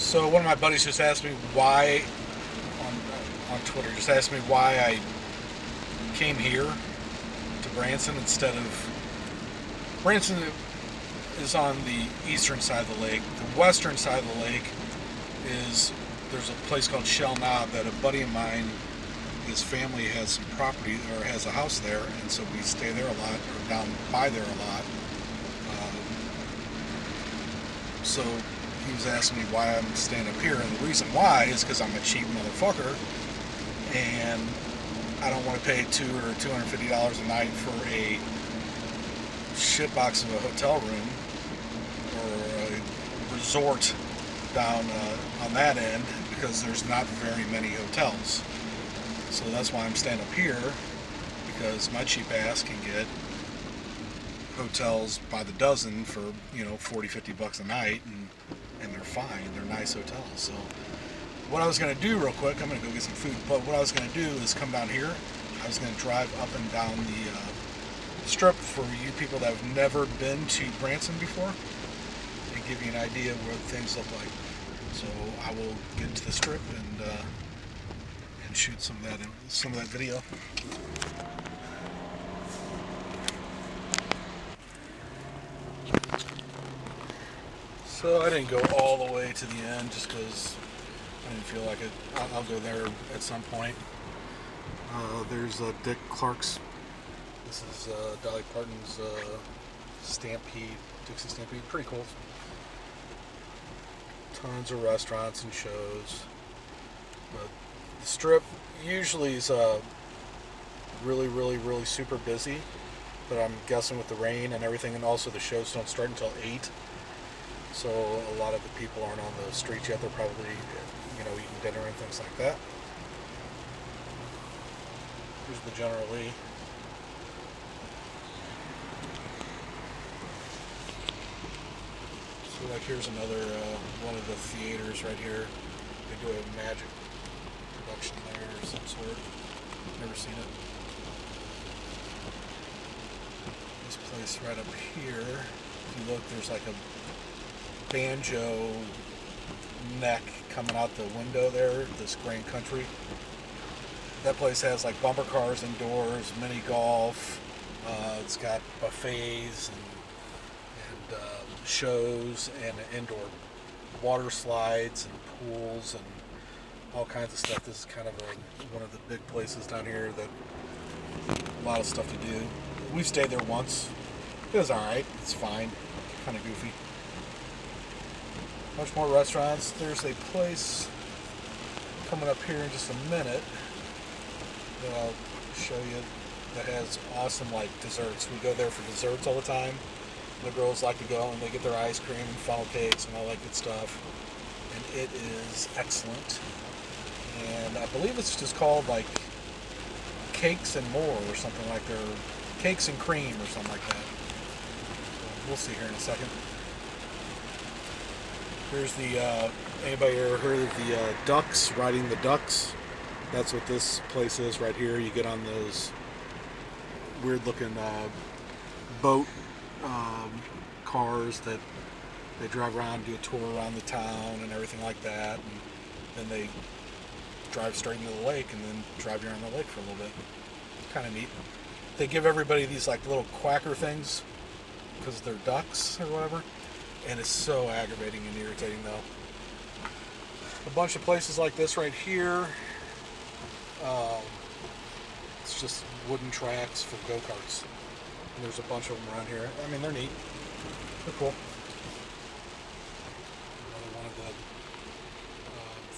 So one of my buddies just asked me why on Twitter just asked me why I came here to Branson instead of Branson is on the eastern side of the lake. The western side of the lake is there's a place called Shell Knob that a buddy of mine, his family has some property or has a house there, and so we stay there a lot or down by there a lot. So he was asking me why I'm staying up here, and the reason why is because I'm a cheap motherfucker, and I don't want to pay $200 or $250 a night for a shitbox of a hotel room or a resort down on that end, because there's not very many hotels. So that's why I'm staying up here, because my cheap ass can get hotels by the dozen for, you know, 40, 50 bucks a night, and they're fine. They're nice hotels. So what I was going to do real quick, I'm going to go get some food, but what I was going to do is come down here. I was going to drive up and down the strip for you people that have never been to Branson before and give you an idea of what things look like. So I will get to the strip and shoot some of that video. So I didn't go all the way to the end just because I didn't feel like it. I'll go there at some point. There's Dick Clark's. This is Dolly Parton's Stampede, Dixie Stampede. Pretty cool. Tons of restaurants and shows. But the strip usually is really, really, really super busy. But I'm guessing with the rain and everything, and also the shows don't start until 8. So a lot of the people aren't on the streets yet. They're probably, you know, eating dinner and things like that. Here's the General Lee. So like here's another one of the theaters right here. They do a magic production there of some sort. Never seen it. This place right up here, if you look, there's like a banjo neck coming out the window there, this Grand Country. That place has like bumper cars indoors, mini golf, it's got buffets and shows and indoor water slides and pools and all kinds of stuff. This is kind of one of the big places down here that a lot of stuff to do. We've stayed there once. It was alright, it's fine, kind of goofy. Much more restaurants. There's a place coming up here in just a minute that I'll show you that has awesome like desserts. We go there for desserts all the time. The girls like to go and they get their ice cream and funnel cakes and all that good stuff. And it is excellent. And I believe it's just called like Cakes and More or something like their Cakes and Cream or something like that. So we'll see here in a second. Here's the, anybody ever heard of the ducks, riding the ducks? That's what this place is right here. You get on those weird looking boat cars that they drive around, do a tour around the town and everything like that. And then they drive straight into the lake and then drive you around the lake for a little bit. Kind of neat. They give everybody these like little quacker things because they're ducks or whatever. And it's so aggravating and irritating though. A bunch of places like this right here. It's just wooden tracks for go-karts. And there's a bunch of them around here. I mean, they're neat. They're cool. Another one of the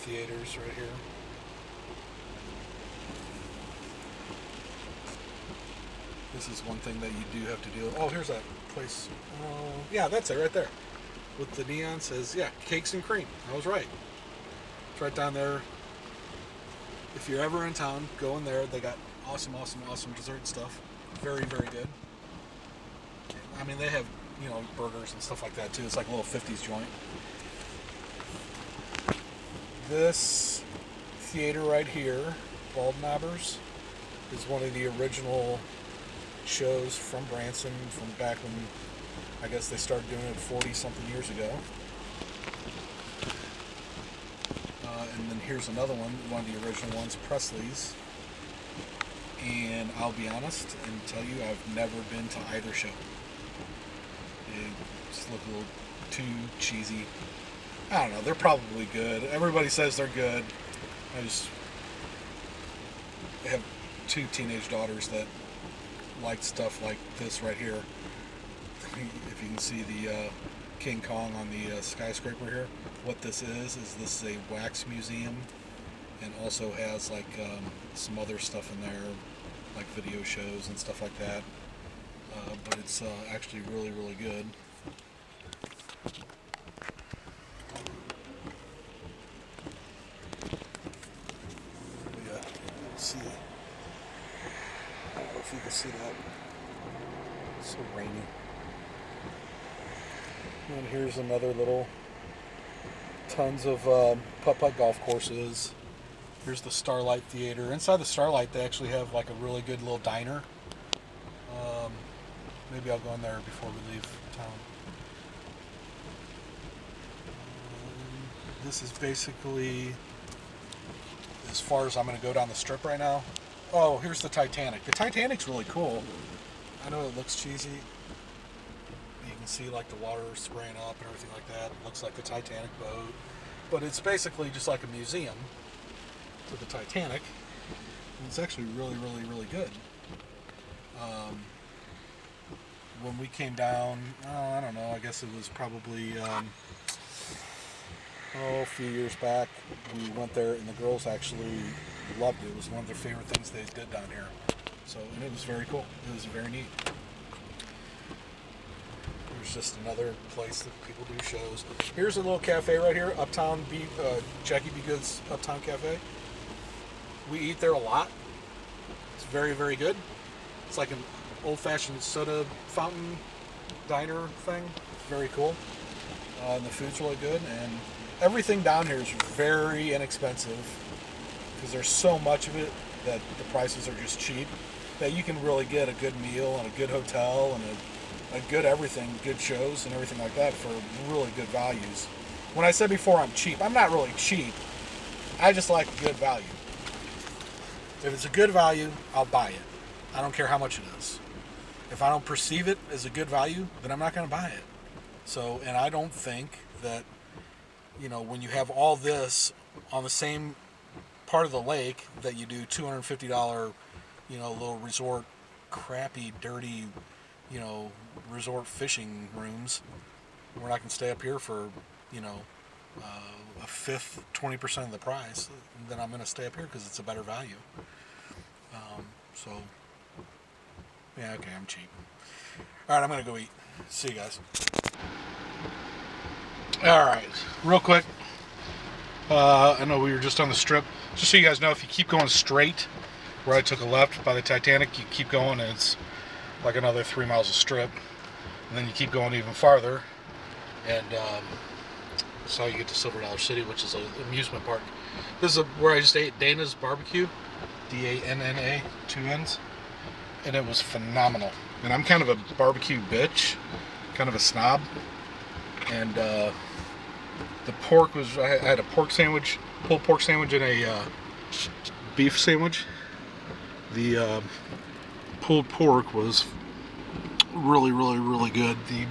theaters right here. This is one thing that you do have to do. Oh, here's that place. Yeah, that's it right there. With the neon says, yeah, Cakes and Cream. I was right. It's right down there. If you're ever in town, go in there. They got awesome, awesome, awesome dessert stuff. Very, very good. I mean, they have, you know, burgers and stuff like that too. It's like a little 50s joint. This theater right here, Bald Knobbers, is one of the original shows from Branson from back when I guess they started doing it 40 something years ago. And then here's another one of the original ones, Presley's. And I'll be honest and tell you, I've never been to either show. They just look a little too cheesy. I don't know. They're probably good. Everybody says they're good. I just have two teenage daughters that like stuff like this right here. If you can see the King Kong on the skyscraper here, what this is this is a wax museum, and also has like some other stuff in there, like video shows and stuff like that. But it's actually really, really good. Yeah, see. I don't know if you can see that. It's so rainy. And here's another little, tons of putt-putt golf courses. Here's the Starlight Theater. Inside the Starlight, they actually have like a really good little diner. Maybe I'll go in there before we leave town. This is basically as far as I'm going to go down the strip right now. Oh, here's the Titanic. The Titanic's really cool. I know it looks cheesy. You can see like the water spraying up and everything like that. It looks like the Titanic boat. But it's basically just like a museum to the Titanic. And it's actually really, really, really good. When we came down, I don't know, I guess it was probably a few years back, we went there and the girls actually loved it. It was one of their favorite things they did down here. So, and it was very cool. It was very neat. There's just another place that people do shows. Here's a little cafe right here, Jackie B. Good's Uptown Cafe. We eat there a lot. It's very, very good. It's like an old-fashioned soda fountain diner thing. Very cool. And the food's really good, and everything down here is very inexpensive because there's so much of it that the prices are just cheap, that you can really get a good meal and a good hotel and a good everything, good shows and everything like that for really good values. When I said before I'm cheap, I'm not really cheap. I just like good value. If it's a good value, I'll buy it. I don't care how much it is. If I don't perceive it as a good value, then I'm not going to buy it. So, and I don't think that, when you have all this on the same part of the lake that you do $250, little resort, crappy, dirty, resort fishing rooms, we're not going to stay up here for, a fifth, 20% of the price, then I'm going to stay up here because it's a better value. So, yeah, okay, I'm cheap. All right, I'm going to go eat. See you guys. All right, real quick. I know we were just on the strip. Just so you guys know, if you keep going straight, where I took a left by the Titanic, you keep going and it's like another 3 miles of strip. And then you keep going even farther, and that's how you get to Silver Dollar City, which is an amusement park. This is where I just ate Dana's Barbecue, D-A-N-N-A, 2 N's, and it was phenomenal. And I'm kind of a barbecue bitch, kind of a snob, and the pork was, I had a pork sandwich, pulled pork sandwich, and a beef sandwich. The pulled pork was really, really, really good. The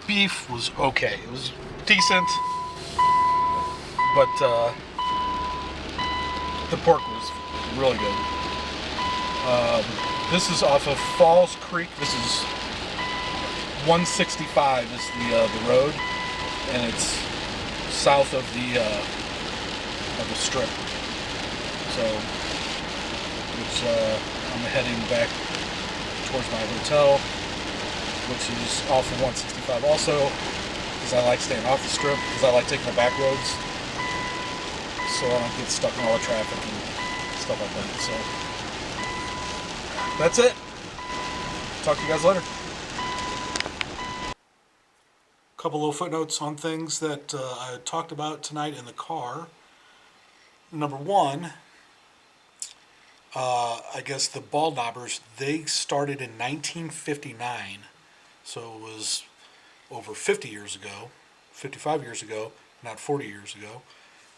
beef was okay. It was decent, but the pork was really good. This is off of Falls Creek. This is 165 is the road, and it's south of the strip. So, which I'm heading back towards my hotel, which is off of 165 also, because I like staying off the strip, because I like taking the back roads, so I don't get stuck in all the traffic and stuff like that. So that's it. Talk to you guys later. Couple little footnotes on things that I talked about tonight in the car. Number one, I guess the ball knobbers, they started in 1959, so it was over 50 years ago, 55 years ago, not 40 years ago.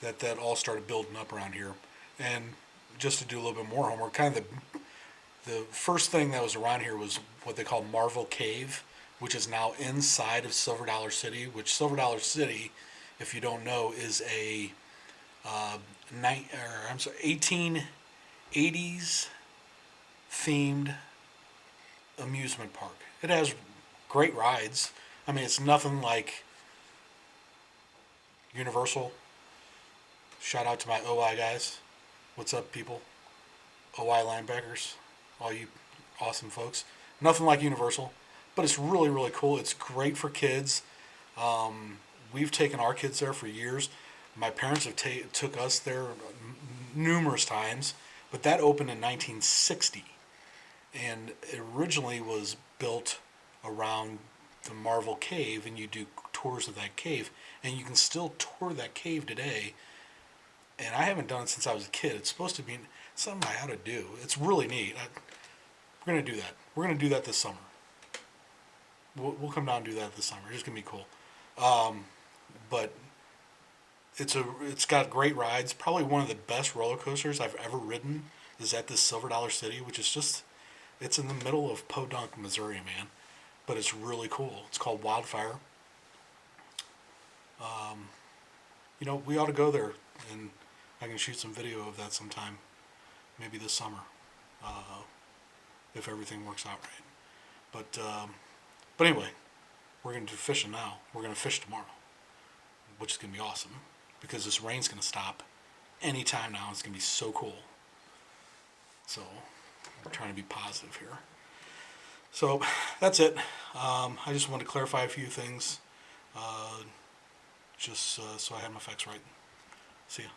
that all started building up around here. And just to do a little bit more homework, kind of the first thing that was around here was what they call Marvel Cave, which is now inside of Silver Dollar City. Which Silver Dollar City, if you don't know, is a 1880s themed amusement park. It has great rides. I mean, it's nothing like Universal. Shout out to my OI guys. What's up, people? OI linebackers, all you awesome folks. Nothing like Universal, but it's really, really cool. It's great for kids. We've taken our kids there for years. My parents have took us there numerous times, but that opened in 1960, and it originally was built around the Marvel Cave, and you do tours of that cave, and you can still tour that cave today. And I haven't done it since I was a kid. It's supposed to be something I ought to do. It's really neat. We're gonna do that. We're gonna do that this summer. We'll come down and do that this summer. It's gonna be cool. But it's got great rides. Probably one of the best roller coasters I've ever ridden is at this Silver Dollar City, which is just it's in the middle of Podunk, Missouri, man. But it's really cool. It's called Wildfire. We ought to go there, and I can shoot some video of that sometime, maybe this summer, if everything works out right. But anyway, we're gonna do fishing now. We're gonna fish tomorrow, which is gonna be awesome because this rain's gonna stop anytime now. It's gonna be so cool. So I'm trying to be positive here. So that's it. I just wanted to clarify a few things, just so I have my facts right. See ya.